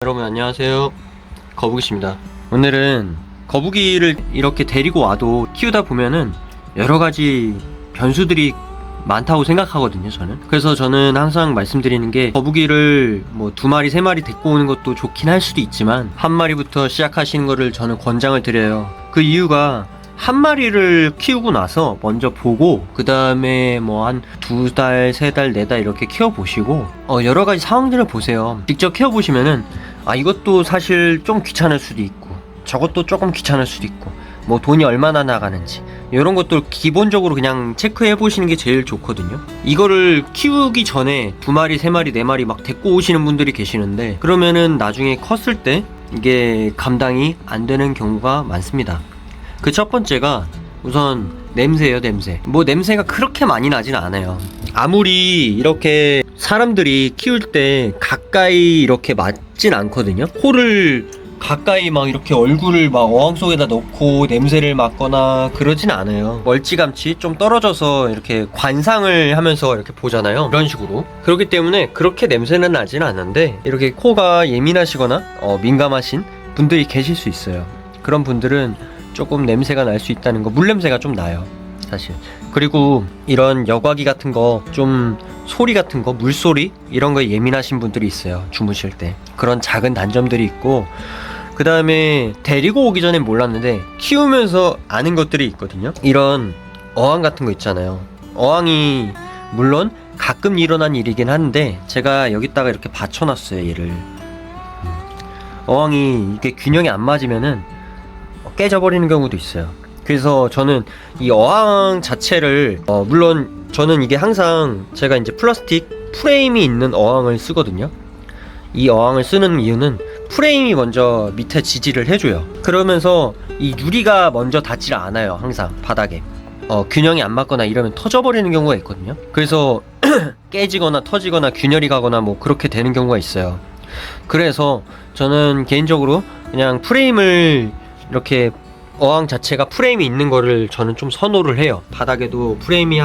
여러분 안녕하세요, 거북이입니다. 오늘은 거북이를 이렇게 데리고 와도 키우다 보면은 여러가지 변수들이 많다고 생각하거든요, 저는. 그래서 저는 항상 말씀드리는 게, 거북이를 뭐 2마리 3마리 데리고 오는 것도 좋긴 할 수도 있지만 1마리부터 시작하시는 거를 저는 권장을 드려요. 그 이유가, 한 마리를 키우고 나서 먼저 보고, 그 다음에 뭐 한 2달, 3달, 4달 이렇게 키워보시고 여러가지 상황들을 보세요. 직접 키워보시면은 이것도 사실 좀 귀찮을 수도 있고, 저것도 조금 귀찮을 수도 있고, 뭐 돈이 얼마나 나가는지 이런 것들 기본적으로 그냥 체크해 보시는 게 제일 좋거든요. 이거를 키우기 전에 2마리 3마리 4마리 막 데리고 오시는 분들이 계시는데, 그러면은 나중에 컸을 때 이게 감당이 안 되는 경우가 많습니다. 그 첫 번째가 우선 냄새예요. 냄새. 뭐 냄새가 그렇게 많이 나진 않아요. 아무리 이렇게 사람들이 키울 때 가까이 이렇게 맞진 않거든요. 코를 가까이 막 이렇게 얼굴을 막 어항 속에다 넣고 냄새를 맡거나 그러진 않아요. 멀찌감치 좀 떨어져서 이렇게 관상을 하면서 이렇게 보잖아요. 이런 식으로. 그렇기 때문에 그렇게 냄새는 나진 않는데, 이렇게 코가 예민하시거나 민감하신 분들이 계실 수 있어요. 그런 분들은 조금 냄새가 날 수 있다는 거, 물냄새가 좀 나요, 사실. 그리고 이런 여과기 같은 거, 좀 소리 같은 거, 물소리 이런 거에 예민하신 분들이 있어요, 주무실 때. 그런 작은 단점들이 있고, 그 다음에 데리고 오기 전엔 몰랐는데 키우면서 아는 것들이 있거든요. 이런 어항 같은 거 있잖아요. 어항이 물론 가끔 일어난 일이긴 한데, 제가 여기다가 이렇게 받쳐놨어요, 얘를. 어항이 이게 균형이 안 맞으면은 깨져버리는 경우도 있어요. 그래서 저는 이 어항 자체를 물론 저는 이게 항상 제가 이제 플라스틱 프레임이 있는 어항을 쓰거든요. 이 어항을 쓰는 이유는 프레임이 먼저 밑에 지지를 해줘요. 그러면서 이 유리가 먼저 닿질 않아요. 항상 바닥에 균형이 안 맞거나 이러면 터져버리는 경우가 있거든요. 그래서 깨지거나 터지거나 균열이 가거나 뭐 그렇게 되는 경우가 있어요. 그래서 저는 개인적으로 그냥 프레임을, 이렇게 어항 자체가 프레임이 있는 거를 저는 좀 선호를 해요. 바닥에도 프레임이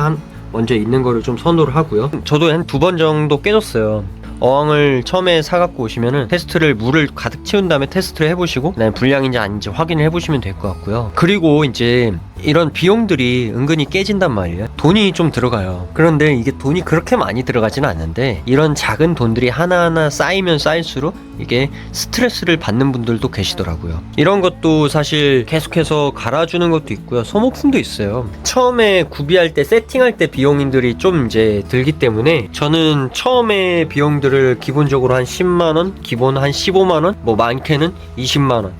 먼저 있는 거를 좀 선호를 하고요. 저도 한 2번 정도 깨졌어요. 어항을 처음에 사갖고 오시면은 테스트를, 물을 가득 채운 다음에 테스트를 해보시고, 그다음에 불량인지 아닌지 확인을 해보시면 될 것 같고요. 그리고 이제 이런 비용들이 은근히 깨진단 말이에요. 돈이 좀 들어가요. 그런데 이게 돈이 그렇게 많이 들어가지는 않는데, 이런 작은 돈들이 하나하나 쌓이면 쌓일수록 이게 스트레스를 받는 분들도 계시더라고요. 이런 것도 사실 계속해서 갈아주는 것도 있고요. 소모품도 있어요. 처음에 구비할 때, 세팅할 때 비용들이 좀 이제 들기 때문에, 저는 처음에 비용들을 기본적으로 한 10만원, 기본 한 15만원, 뭐 많게는 20만원.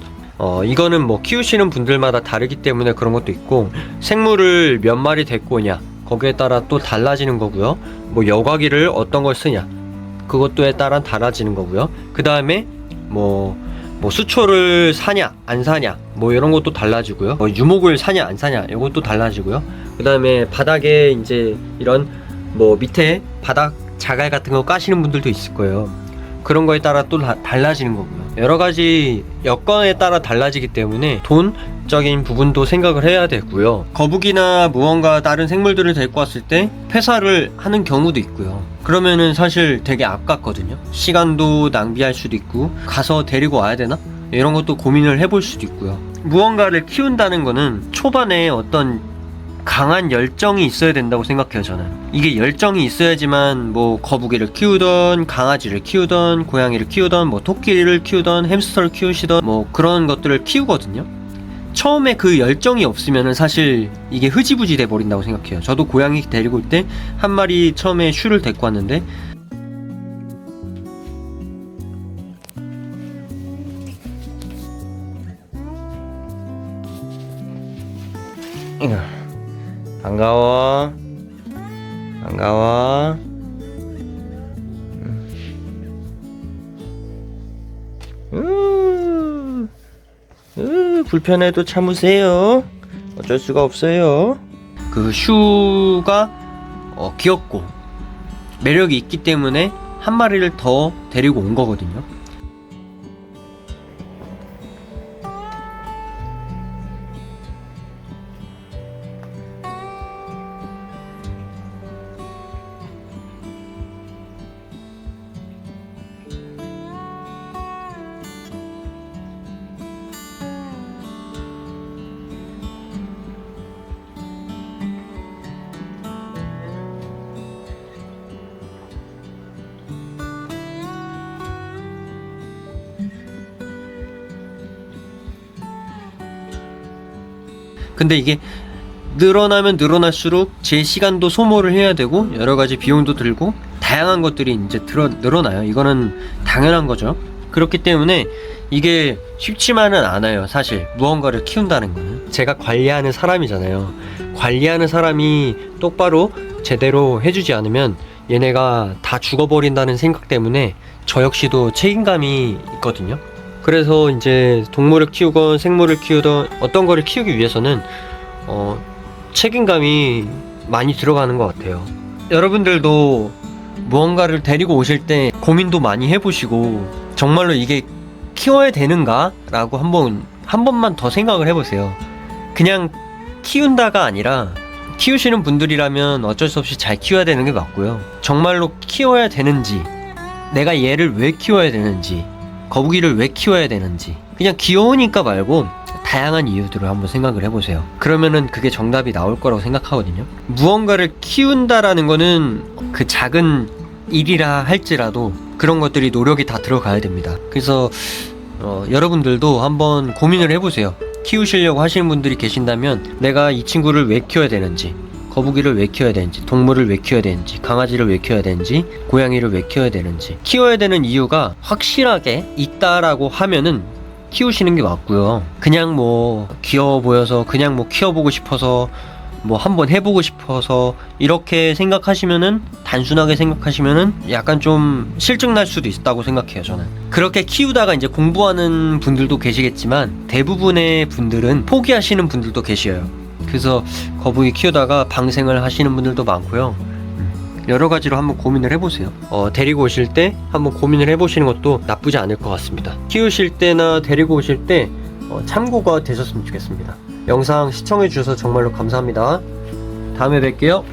이거는 뭐 키우시는 분들마다 다르기 때문에 그런 것도 있고, 생물을 몇 마리 데리고 오냐 거기에 따라 또 달라지는 거고요. 뭐 여과기를 어떤 걸 쓰냐 그것도에 따라 달라지는 거고요. 그 다음에 뭐 수초를 사냐 안 사냐 뭐 이런 것도 달라지고요. 유목을 사냐 안 사냐 이것도 달라지고요. 그 다음에 바닥에 이제 이런 뭐 밑에 바닥 자갈 같은 거 까시는 분들도 있을 거예요. 그런 거에 따라 또 달라지는 거고요. 여러 가지 여건에 따라 달라지기 때문에 돈적인 부분도 생각을 해야 되고요. 거북이나 무언가 다른 생물들을 데리고 왔을 때 폐사를 하는 경우도 있고요. 그러면은 사실 되게 아깝거든요. 시간도 낭비할 수도 있고, 가서 데리고 와야 되나? 이런 것도 고민을 해볼 수도 있고요. 무언가를 키운다는 거는 초반에 어떤 강한 열정이 있어야 된다고 생각해요, 저는. 이게 열정이 있어야지만 뭐 거북이를 키우던, 강아지를 키우던, 고양이를 키우던, 뭐 토끼를 키우던, 햄스터를 키우시던 뭐 그런 것들을 키우거든요. 처음에 그 열정이 없으면은 사실 이게 흐지부지 돼 버린다고 생각해요. 저도 고양이 데리고 올 때 한 마리 처음에 슈를 데리고 왔는데, 반가워. 반가워. 불편해도 참으세요. 어쩔 수가 없어요. 그 슈가 귀엽고 매력이 있기 때문에 한 마리를 더 데리고 온 거거든요. 근데 이게 늘어나면 늘어날수록 제 시간도 소모를 해야 되고 여러 가지 비용도 들고 다양한 것들이 이제 늘어나요. 이거는 당연한 거죠. 그렇기 때문에 이게 쉽지만은 않아요. 사실 무언가를 키운다는 거는 제가 관리하는 사람이잖아요. 관리하는 사람이 똑바로 제대로 해주지 않으면 얘네가 다 죽어버린다는 생각 때문에 저 역시도 책임감이 있거든요. 그래서 이제 동물을 키우건 생물을 키우던 어떤 거를 키우기 위해서는 책임감이 많이 들어가는 것 같아요. 여러분들도 무언가를 데리고 오실 때 고민도 많이 해보시고 정말로 이게 키워야 되는가? 라고 한 번만 더 생각을 해보세요. 그냥 키운다가 아니라 키우시는 분들이라면 어쩔 수 없이 잘 키워야 되는 게 맞고요. 정말로 키워야 되는지, 내가 얘를 왜 키워야 되는지, 거북이를 왜 키워야 되는지, 그냥 귀여우니까 말고 다양한 이유들을 한번 생각을 해보세요. 그러면은 그게 정답이 나올 거라고 생각하거든요. 무언가를 키운다라는 거는 그 작은 일이라 할지라도 그런 것들이 노력이 다 들어가야 됩니다. 그래서 여러분들도 한번 고민을 해보세요. 키우시려고 하시는 분들이 계신다면 내가 이 친구를 왜 키워야 되는지, 거북이를 왜 키워야 되는지, 동물을 왜 키워야 되는지, 강아지를 왜 키워야 되는지, 고양이를 왜 키워야 되는지, 키워야 되는 이유가 확실하게 있다라고 하면은 키우시는 게 맞고요. 그냥 뭐 귀여워 보여서, 그냥 뭐 키워보고 싶어서, 뭐 한번 해보고 싶어서 이렇게 생각하시면은, 단순하게 생각하시면은 약간 좀 실증 날 수도 있다고 생각해요. 저는 그렇게 키우다가 이제 공부하는 분들도 계시겠지만 대부분의 분들은 포기하시는 분들도 계셔요. 그래서 거북이 키우다가 방생을 하시는 분들도 많고요. 여러 가지로 한번 고민을 해보세요. 데리고 오실 때 한번 고민을 해보시는 것도 나쁘지 않을 것 같습니다. 키우실 때나 데리고 오실 때 참고가 되셨으면 좋겠습니다. 영상 시청해 주셔서 정말로 감사합니다. 다음에 뵐게요.